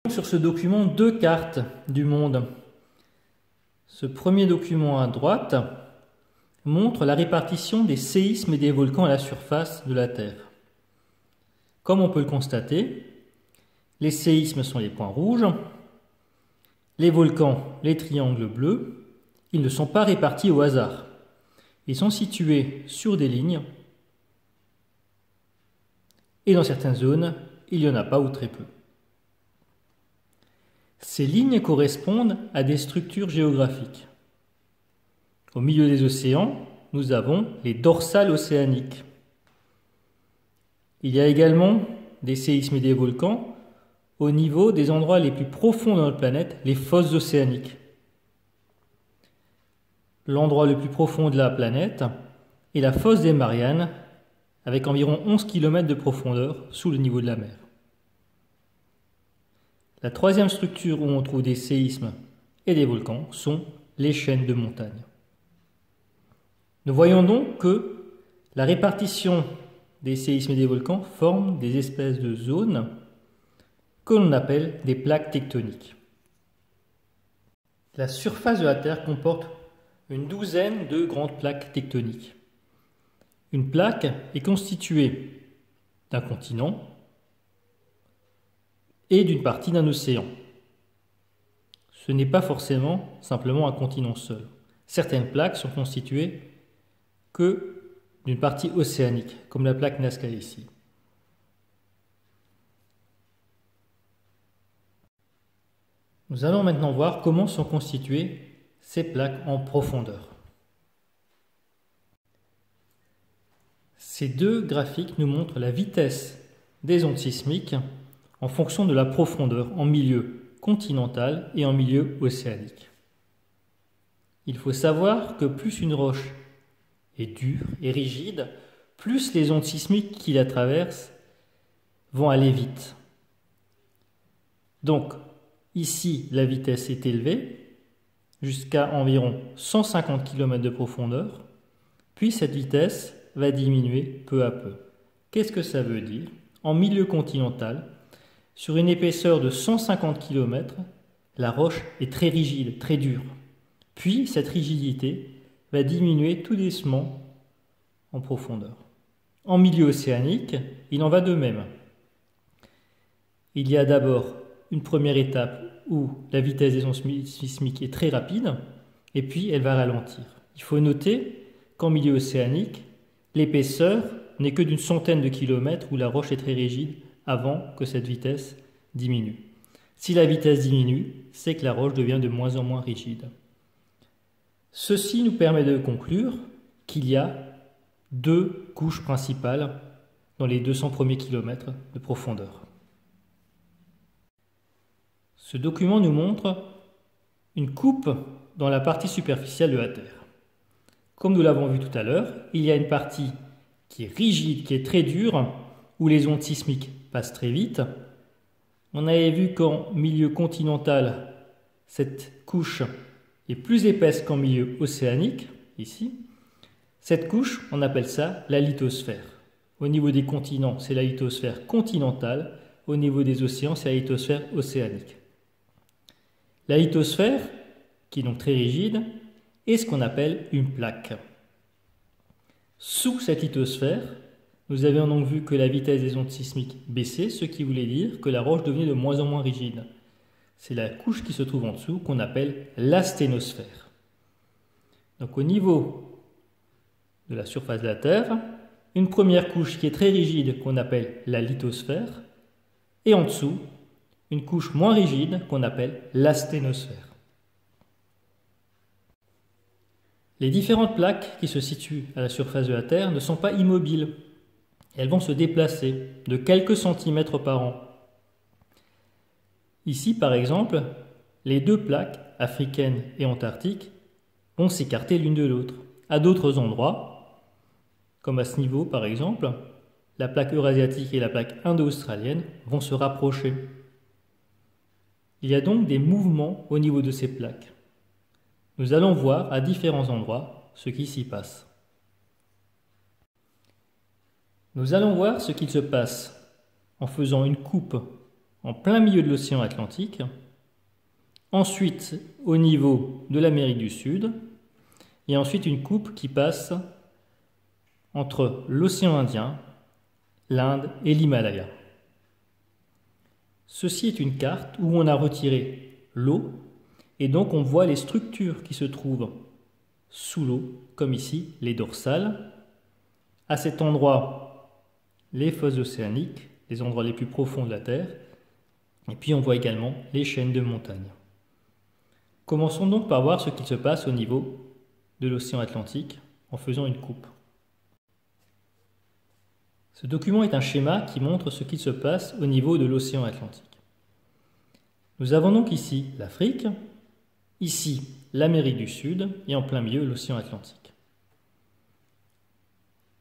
Sur ce document, deux cartes du monde. Ce premier document à droite montre la répartition des séismes et des volcans à la surface de la Terre. Comme on peut le constater, les séismes sont les points rouges, les volcans les triangles bleus. Ils ne sont pas répartis au hasard. Ils sont situés sur des lignes et dans certaines zones, il n'y en a pas ou très peu. Ces lignes correspondent à des structures géographiques. Au milieu des océans, nous avons les dorsales océaniques. Il y a également des séismes et des volcans au niveau des endroits les plus profonds de notre planète, les fosses océaniques. L'endroit le plus profond de la planète est la fosse des Mariannes, avec environ 11 km de profondeur sous le niveau de la mer. La troisième structure où on trouve des séismes et des volcans sont les chaînes de montagnes. Nous voyons donc que la répartition des séismes et des volcans forme des espèces de zones que l'on appelle des plaques tectoniques. La surface de la Terre comporte une douzaine de grandes plaques tectoniques. Une plaque est constituée d'un continent et d'une partie d'un océan. Ce n'est pas forcément simplement un continent seul. Certaines plaques sont constituées que d'une partie océanique, comme la plaque Nazca ici. Nous allons maintenant voir comment sont constituées ces plaques en profondeur. Ces deux graphiques nous montrent la vitesse des ondes sismiques en fonction de la profondeur en milieu continental et en milieu océanique. Il faut savoir que plus une roche est dure et rigide, plus les ondes sismiques qui la traversent vont aller vite. Donc, ici, la vitesse est élevée, jusqu'à environ 150 km de profondeur, puis cette vitesse va diminuer peu à peu. Qu'est-ce que ça veut dire? En milieu continental, sur une épaisseur de 150 km, la roche est très rigide, très dure. Puis, cette rigidité va diminuer tout doucement en profondeur. En milieu océanique, il en va de même. Il y a d'abord une première étape où la vitesse des ondes sismiques est très rapide, et puis elle va ralentir. Il faut noter qu'en milieu océanique, l'épaisseur n'est que d'une centaine de kilomètres où la roche est très rigide avant que cette vitesse diminue. Si la vitesse diminue, c'est que la roche devient de moins en moins rigide. Ceci nous permet de conclure qu'il y a deux couches principales dans les 200 premiers kilomètres de profondeur. Ce document nous montre une coupe dans la partie superficielle de la Terre. Comme nous l'avons vu tout à l'heure, il y a une partie qui est rigide, qui est très dure, où les ondes sismiques passent très vite. On avait vu qu'en milieu continental, cette couche est plus épaisse qu'en milieu océanique, ici. Cette couche, on appelle ça la lithosphère. Au niveau des continents, c'est la lithosphère continentale. Au niveau des océans, c'est la lithosphère océanique. La lithosphère, qui est donc très rigide, est ce qu'on appelle une plaque. Sous cette lithosphère, nous avions donc vu que la vitesse des ondes sismiques baissait, ce qui voulait dire que la roche devenait de moins en moins rigide. C'est la couche qui se trouve en dessous qu'on appelle l'asténosphère. Donc au niveau de la surface de la Terre, une première couche qui est très rigide qu'on appelle la lithosphère, et en dessous, une couche moins rigide qu'on appelle l'asténosphère. Les différentes plaques qui se situent à la surface de la Terre ne sont pas immobiles. Elles vont se déplacer de quelques centimètres par an. Ici, par exemple, les deux plaques, africaines et antarctiques, vont s'écarter l'une de l'autre. À d'autres endroits, comme à ce niveau par exemple, la plaque eurasiatique et la plaque indo-australienne vont se rapprocher. Il y a donc des mouvements au niveau de ces plaques. Nous allons voir à différents endroits ce qui s'y passe. Nous allons voir ce qu'il se passe en faisant une coupe en plein milieu de l'océan Atlantique, ensuite au niveau de l'Amérique du Sud, et ensuite une coupe qui passe entre l'océan Indien, l'Inde et l'Himalaya. Ceci est une carte où on a retiré l'eau, et donc on voit les structures qui se trouvent sous l'eau, comme ici les dorsales. À cet endroit, les fosses océaniques, les endroits les plus profonds de la Terre, et puis on voit également les chaînes de montagnes. Commençons donc par voir ce qui se passe au niveau de l'océan Atlantique en faisant une coupe. Ce document est un schéma qui montre ce qui se passe au niveau de l'océan Atlantique. Nous avons donc ici l'Afrique, ici l'Amérique du Sud et en plein milieu l'océan Atlantique.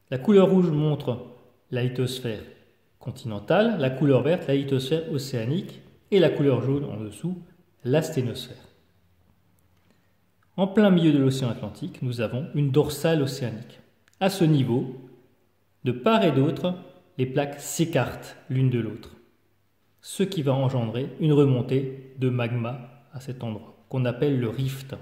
La couleur rouge montre la lithosphère continentale, la couleur verte la lithosphère océanique et la couleur jaune en dessous la sténosphère. En plein milieu de l'océan Atlantique, nous avons une dorsale océanique. À ce niveau, de part et d'autre, les plaques s'écartent l'une de l'autre, ce qui va engendrer une remontée de magma à cet endroit, qu'on appelle le rift.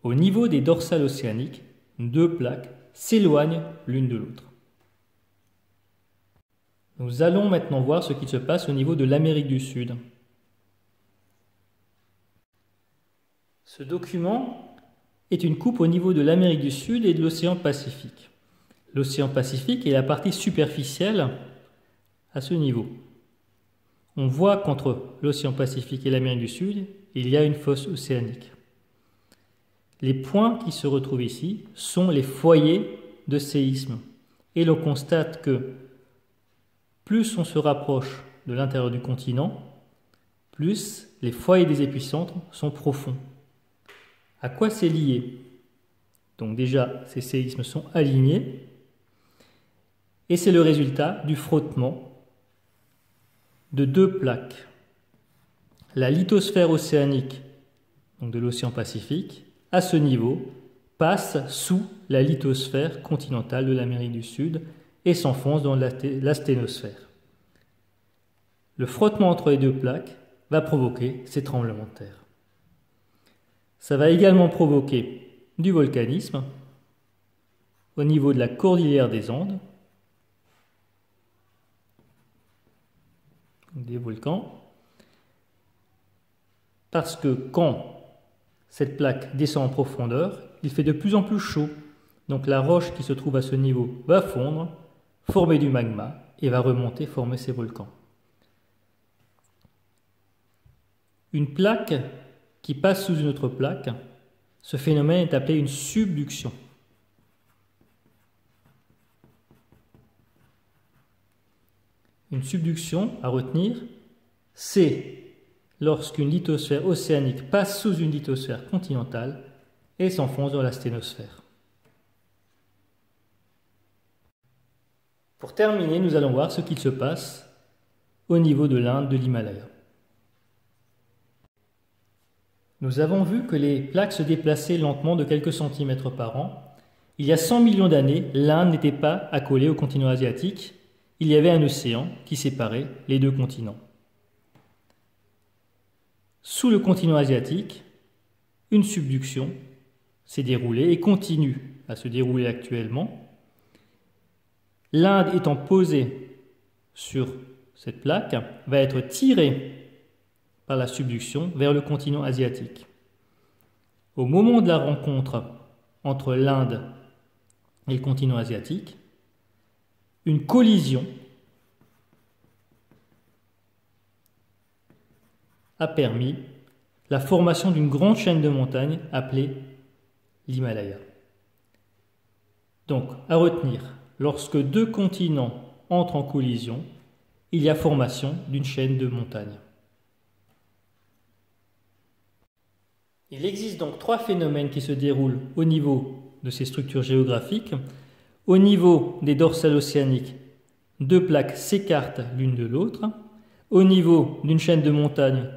Au niveau des dorsales océaniques, deux plaques s'éloignent l'une de l'autre. Nous allons maintenant voir ce qui se passe au niveau de l'Amérique du Sud. Ce document est une coupe au niveau de l'Amérique du Sud et de l'océan Pacifique. L'océan Pacifique est la partie superficielle à ce niveau. On voit qu'entre l'océan Pacifique et l'Amérique du Sud, il y a une fosse océanique. Les points qui se retrouvent ici sont les foyers de séisme. Et l'on constate que plus on se rapproche de l'intérieur du continent, plus les foyers des épicentres sont profonds. À quoi c'est lié? Donc déjà, ces séismes sont alignés. Et c'est le résultat du frottement de deux plaques. La lithosphère océanique, donc de l'océan Pacifique, à ce niveau, passe sous la lithosphère continentale de l'Amérique du Sud et s'enfonce dans la sténosphère. Le frottement entre les deux plaques va provoquer ces tremblements de terre. Ça va également provoquer du volcanisme au niveau de la cordillère des Andes, des volcans, parce que quand cette plaque descend en profondeur, il fait de plus en plus chaud. Donc la roche qui se trouve à ce niveau va fondre, former du magma et va remonter, former ces volcans. Une plaque qui passe sous une autre plaque, ce phénomène est appelé une subduction. Une subduction, à retenir, c'est lorsqu'une lithosphère océanique passe sous une lithosphère continentale et s'enfonce dans la sténosphère. Pour terminer, nous allons voir ce qu'il se passe au niveau de l'Inde, de l'Himalaya. Nous avons vu que les plaques se déplaçaient lentement de quelques centimètres par an. Il y a 100 millions d'années, l'Inde n'était pas accolée au continent asiatique. Il y avait un océan qui séparait les deux continents. Sous le continent asiatique, une subduction s'est déroulée et continue à se dérouler actuellement. L'Inde étant posée sur cette plaque va être tirée par la subduction vers le continent asiatique. Au moment de la rencontre entre l'Inde et le continent asiatique, une collision a permis la formation d'une grande chaîne de montagnes appelée l'Himalaya. Donc, à retenir, lorsque deux continents entrent en collision, il y a formation d'une chaîne de montagnes. Il existe donc trois phénomènes qui se déroulent au niveau de ces structures géographiques. Au niveau des dorsales océaniques, deux plaques s'écartent l'une de l'autre. Au niveau d'une chaîne de montagnes,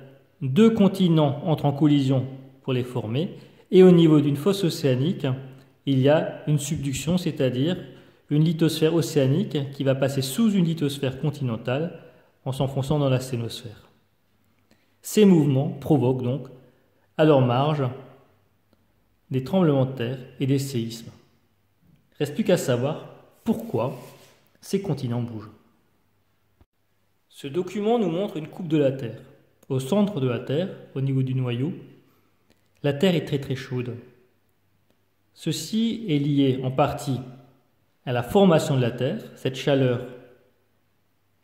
deux continents entrent en collision pour les former. Et au niveau d'une fosse océanique, il y a une subduction, c'est-à-dire une lithosphère océanique qui va passer sous une lithosphère continentale en s'enfonçant dans la sténosphère. Ces mouvements provoquent donc à leur marge des tremblements de terre et des séismes. Reste plus qu'à savoir pourquoi ces continents bougent. Ce document nous montre une coupe de la Terre. Au centre de la Terre, au niveau du noyau, la Terre est très chaude. Ceci est lié en partie à la formation de la Terre. Cette chaleur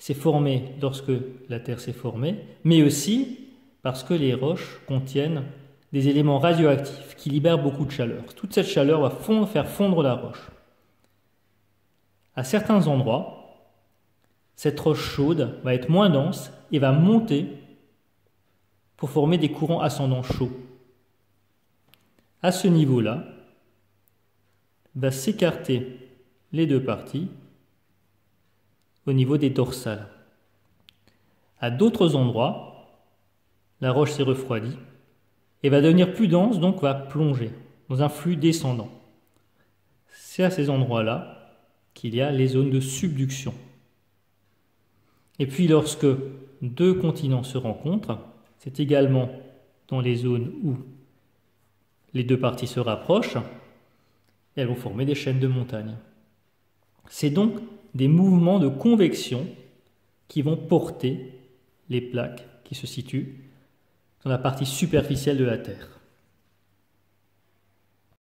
s'est formée lorsque la Terre s'est formée, mais aussi parce que les roches contiennent des éléments radioactifs qui libèrent beaucoup de chaleur. Toute cette chaleur va faire fondre la roche. À certains endroits, cette roche chaude va être moins dense et va monter pour former des courants ascendants chauds. À ce niveau-là, va s'écarter les deux parties au niveau des dorsales. À d'autres endroits, la roche s'est refroidie et va devenir plus dense, donc va plonger dans un flux descendant. C'est à ces endroits-là qu'il y a les zones de subduction. Et puis lorsque deux continents se rencontrent, c'est également dans les zones où les deux parties se rapprochent, et elles vont former des chaînes de montagnes. C'est donc des mouvements de convection qui vont porter les plaques qui se situent dans la partie superficielle de la Terre.